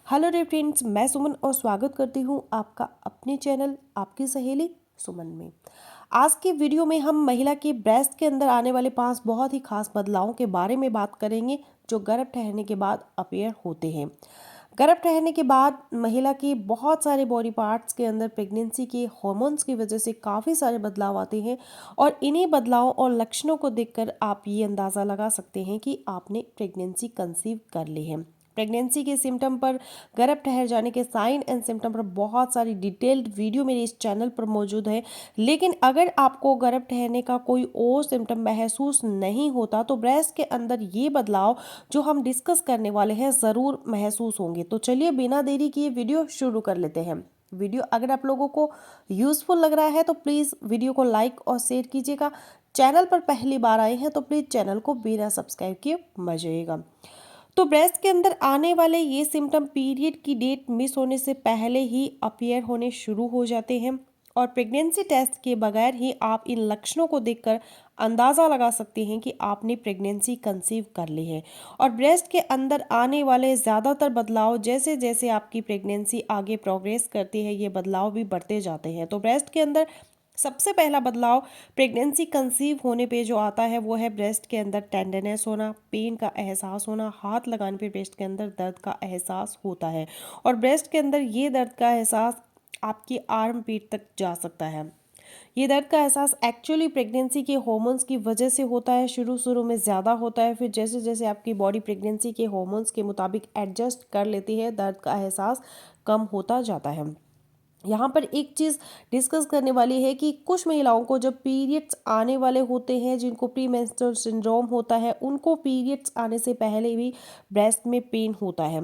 Hello रे friends, मैं सुमन और स्वागत करती हूँ आपका अपने चैनल आपकी सहेली सुमन में। आज की वीडियो में हम महिला के ब्रेस्ट के अंदर आने वाले 5 बहुत ही खास बदलावों के बारे में बात करेंगे जो गर्भ ठहरने के बाद अपीयर होते हैं। गर्भ ठहरने के बाद महिला के बहुत सारे बॉडी पार्ट्स के अंदर प्रेगनेंसी के हार्मोन्स की वजह से काफ़ी सारे बदलाव आते हैं और इन्हीं बदलावों और लक्षणों को देखकर आप ये अंदाज़ा लगा सकते हैं कि आपने प्रेगनेंसी कंसीव कर ली है। प्रेगनेंसी के सिम्टम पर, गर्भ ठहर जाने के साइन एंड सिम्टम पर बहुत सारी डिटेल्ड वीडियो मेरे इस चैनल पर मौजूद है। लेकिन अगर आपको गर्भ ठहरने का कोई और सिम्टम महसूस नहीं होता तो ब्रेस्ट के अंदर ये बदलाव जो हम डिस्कस करने वाले हैं ज़रूर महसूस होंगे। तो चलिए बिना देरी किए वीडियो शुरू कर लेते हैं। वीडियो अगर आप लोगों को यूज़फुल लग रहा है तो प्लीज़ वीडियो को लाइक और शेयर कीजिएगा। चैनल पर पहली बार आए हैं तो प्लीज़ चैनल को बिना सब्सक्राइब किए मत जाइएगा। तो ब्रेस्ट के अंदर आने वाले ये सिम्टम पीरियड की डेट मिस होने से पहले ही अपीयर होने शुरू हो जाते हैं और प्रेगनेंसी टेस्ट के बगैर ही आप इन लक्षणों को देखकर अंदाज़ा लगा सकते हैं कि आपने प्रेगनेंसी कंसीव कर ली है। और ब्रेस्ट के अंदर आने वाले ज़्यादातर बदलाव जैसे जैसे आपकी प्रेगनेंसी आगे प्रोग्रेस करती है ये बदलाव भी बढ़ते जाते हैं। तो ब्रेस्ट के अंदर सबसे पहला बदलाव प्रेगनेंसी कंसीव होने पे जो आता है वो है ब्रेस्ट के अंदर टेंडरनेस होना, पेन का एहसास होना, हाथ लगाने पे ब्रेस्ट के अंदर दर्द का एहसास होता है और ब्रेस्ट के अंदर ये दर्द का एहसास आपकी आर्म पीठ तक जा सकता है। ये दर्द का एहसास एक्चुअली प्रेगनेंसी के हार्मोन्स की वजह से होता है। शुरू शुरू में ज़्यादा होता है, फिर जैसे जैसे आपकी बॉडी प्रेगनेंसी के हार्मोन्स के मुताबिक एडजस्ट कर लेती है दर्द का एहसास कम होता जाता है। यहाँ पर एक चीज़ डिस्कस करने वाली है कि कुछ महिलाओं को जब पीरियड्स आने वाले होते हैं जिनको प्री मेंस्ट्रुअल सिंड्रोम होता है उनको पीरियड्स आने से पहले भी ब्रेस्ट में पेन होता है।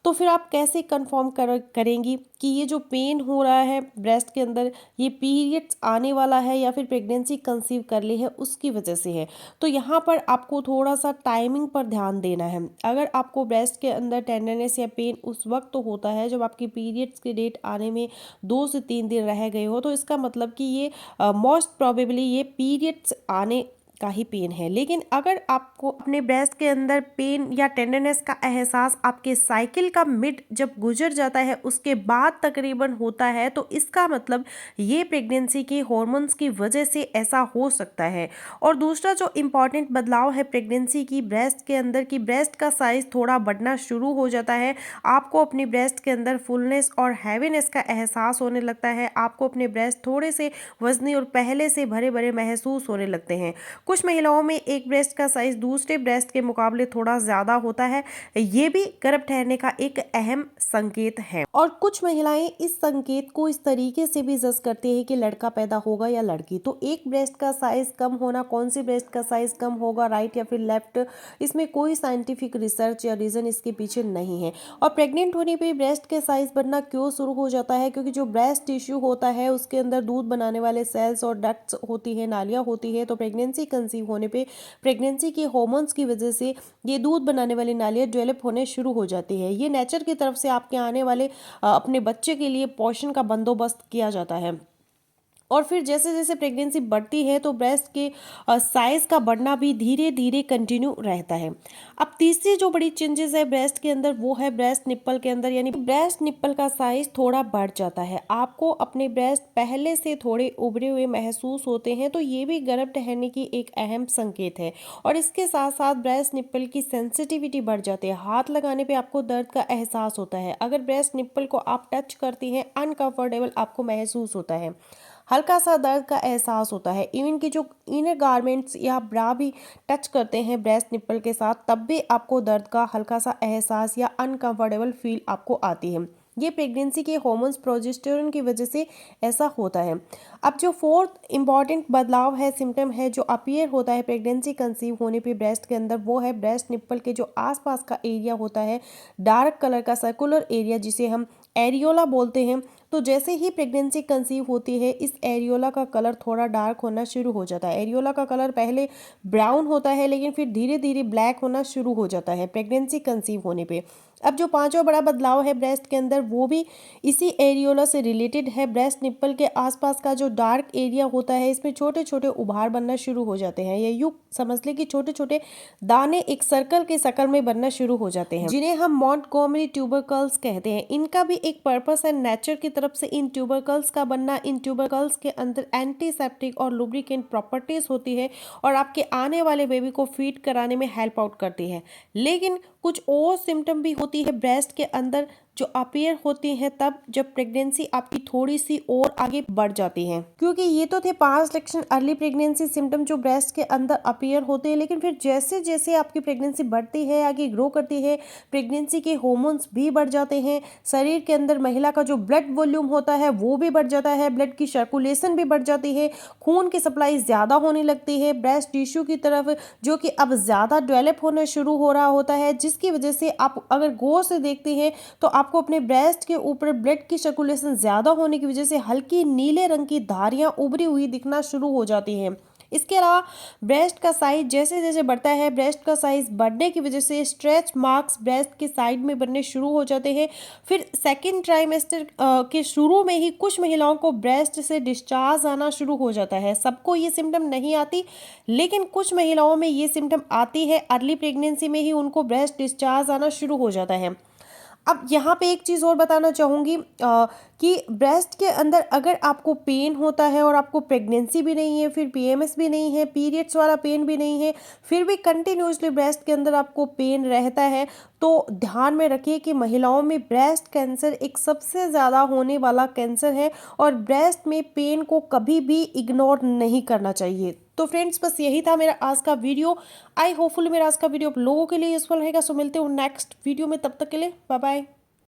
तो फिर आप कैसे कंफर्म करेंगी कि ये जो पेन हो रहा है ब्रेस्ट के अंदर ये पीरियड्स आने वाला है या फिर प्रेगनेंसी कंसीव कर ली है उसकी वजह से है। तो यहाँ पर आपको थोड़ा सा टाइमिंग पर ध्यान देना है। अगर आपको ब्रेस्ट के अंदर टेंडरनेस या पेन उस वक्त तो होता है जब आपकी पीरियड्स की डेट आने में 2 से 3 दिन रह गए हो तो इसका मतलब कि ये मोस्ट प्रोबेबली ये पीरियड्स आने का ही पेन है। लेकिन अगर आपको अपने ब्रेस्ट के अंदर पेन या टेंडरनेस का एहसास आपके साइकिल का मिड जब गुजर जाता है उसके बाद तकरीबन होता है तो इसका मतलब ये प्रेगनेंसी के हॉर्मोन्स की वजह से ऐसा हो सकता है। और दूसरा जो इम्पॉर्टेंट बदलाव है प्रेगनेंसी की ब्रेस्ट के अंदर की ब्रेस्ट का साइज थोड़ा बढ़ना शुरू हो जाता है। आपको अपनी ब्रेस्ट के अंदर फुलनेस और हैवीनेस का एहसास होने लगता है। आपको अपने ब्रेस्ट थोड़े से वजनी और पहले से भरे भरे महसूस होने लगते हैं। कुछ महिलाओं में एक ब्रेस्ट का साइज दूसरे ब्रेस्ट के मुकाबले थोड़ा ज़्यादा होता है, ये भी गर्भ ठहरने का एक अहम संकेत है। और कुछ महिलाएं इस संकेत को इस तरीके से भी जज करती है कि लड़का पैदा होगा या लड़की। तो एक ब्रेस्ट का साइज कम होना, कौन सी ब्रेस्ट का साइज कम होगा, राइट या फिर लेफ्ट, इसमें कोई साइंटिफिक रिसर्च या रीज़न इसके पीछे नहीं है। और प्रेग्नेंट होने पे ब्रेस्ट के साइज बढ़ना क्यों शुरू हो जाता है, क्योंकि जो ब्रेस्ट टिश्यू होता है उसके अंदर दूध बनाने वाले सेल्स और डक्ट्स होती है, नालियाँ होती है। तो प्रेगनेंसी कंसीव होने पे प्रेगनेंसी के हार्मोन्स की वजह से ये दूध बनाने वाली नालियाँ डेवलप होने शुरू हो जाती है। ये नेचर की तरफ से आपके आने वाले अपने बच्चे के लिए पोषण का बंदोबस्त किया जाता है। और फिर जैसे जैसे प्रेगनेंसी बढ़ती है तो ब्रेस्ट के साइज़ का बढ़ना भी धीरे धीरे कंटिन्यू रहता है। अब तीसरी जो बड़ी चेंजेस है ब्रेस्ट के अंदर वो है ब्रेस्ट निप्पल के अंदर, यानी ब्रेस्ट निप्पल का साइज़ थोड़ा बढ़ जाता है। आपको अपने ब्रेस्ट पहले से थोड़े उभरे हुए महसूस होते हैं, तो ये भी गर्भ ठहरने की एक अहम संकेत है। और इसके साथ साथ ब्रेस्ट निप्पल की सेंसिटिविटी बढ़ जाती है। हाथ लगाने पे आपको दर्द का एहसास होता है। अगर ब्रेस्ट निप्पल को आप टच करती हैं अनकंफर्टेबल आपको महसूस होता है, हल्का सा दर्द का एहसास होता है। इवन कि जो इनर गारमेंट्स या ब्रा भी टच करते हैं ब्रेस्ट निप्पल के साथ तब भी आपको दर्द का हल्का सा एहसास या अनकंफर्टेबल फील आपको आती है। ये प्रेगनेंसी के हार्मोन्स प्रोजेस्टेरोन की वजह से ऐसा होता है। अब जो फोर्थ इंपॉर्टेंट बदलाव है, सिम्टम है जो अपीयर होता है प्रेगनेंसी कंसीव होने पे ब्रेस्ट के अंदर, वो है ब्रेस्ट निप्पल के जो आसपास का एरिया होता है, डार्क कलर का सर्कुलर एरिया जिसे हम एरियोला बोलते हैं। तो जैसे ही प्रेगनेंसी कंसीव होती है इस एरियोला का कलर थोड़ा डार्क होना शुरू हो जाता है। एरियोला का कलर पहले ब्राउन होता है लेकिन फिर धीरे धीरे ब्लैक होना शुरू हो जाता है प्रेगनेंसी कंसीव होने पे। अब जो पांचवा बड़ा बदलाव है ब्रेस्ट के अंदर वो भी इसी एरियोला से रिलेटेड है। ब्रेस्ट निप्पल के आसपास का जो डार्क एरिया होता है इसमें छोटे छोटे उभार बनना शुरू हो जाते हैं, या यूं समझ ले कि छोटे छोटे दाने एक सर्कल के शक्ल में बनना शुरू हो जाते हैं, जिन्हें हम मॉन्टगोमरी ट्यूबरकल्स कहते हैं। इनका भी एक पर्पस है, नेचर की तरफ से इन ट्यूबरकल्स का बनना। इन ट्यूबरकल्स के अंदर एंटीसेप्टिक और लुब्रिकेंट प्रॉपर्टीज होती है और आपके आने वाले बेबी को फीड कराने में हेल्प आउट करती है। लेकिन कुछ और सिम्टम भी होती है ब्रेस्ट के अंदर जो अपीयर होती हैं तब जब प्रेगनेंसी आपकी थोड़ी सी और आगे बढ़ जाती है। क्योंकि ये तो थे 5 लक्षण अर्ली प्रेगनेंसी सिम्टम जो ब्रेस्ट के अंदर अपीयर होते हैं, लेकिन फिर जैसे जैसे आपकी प्रेगनेंसी बढ़ती है, आगे ग्रो करती है, प्रेगनेंसी के हार्मोन्स भी बढ़ जाते हैं। शरीर के अंदर महिला का जो ब्लड वॉल्यूम होता है वो भी बढ़ जाता है, ब्लड की सर्कुलेशन भी बढ़ जाती है, खून की सप्लाई ज़्यादा होने लगती है ब्रेस्ट टिश्यू की तरफ, जो कि अब ज़्यादा डेवलप होना शुरू हो रहा होता है, जिसकी वजह से आप अगर गौर से देखते हैं तो आपको अपने ब्रेस्ट के ऊपर ब्लड की सर्कुलेशन ज़्यादा होने की वजह से हल्की नीले रंग की धारियां उभरी हुई दिखना शुरू हो जाती हैं। इसके अलावा ब्रेस्ट का साइज जैसे जैसे बढ़ता है, ब्रेस्ट का साइज बढ़ने की वजह से स्ट्रेच मार्क्स ब्रेस्ट के साइड में बनने शुरू हो जाते हैं। फिर सेकेंड ट्राइमेस्टर के शुरू में ही कुछ महिलाओं को ब्रेस्ट से डिस्चार्ज आना शुरू हो जाता है। सबको ये सिम्टम नहीं आती, लेकिन कुछ महिलाओं में ये सिम्टम आती है। अर्ली प्रेगनेंसी में ही उनको ब्रेस्ट डिस्चार्ज आना शुरू हो जाता है। अब यहाँ पे एक चीज़ और बताना चाहूँगी कि ब्रेस्ट के अंदर अगर आपको पेन होता है और आपको प्रेगनेंसी भी नहीं है, फिर पीएमएस भी नहीं है, पीरियड्स वाला पेन भी नहीं है, फिर भी कंटिन्यूसली ब्रेस्ट के अंदर आपको पेन रहता है, तो ध्यान में रखिए कि महिलाओं में ब्रेस्ट कैंसर एक सबसे ज़्यादा होने वाला कैंसर है और ब्रेस्ट में पेन को कभी भी इग्नोर नहीं करना चाहिए। तो फ्रेंड्स, बस यही था मेरा आज का वीडियो। आई होपफुली मेरा आज का वीडियो आप लोगों के लिए यूजफुल रहेगा। सो मिलते हैं नेक्स्ट वीडियो में, तब तक के लिए बाय बाय।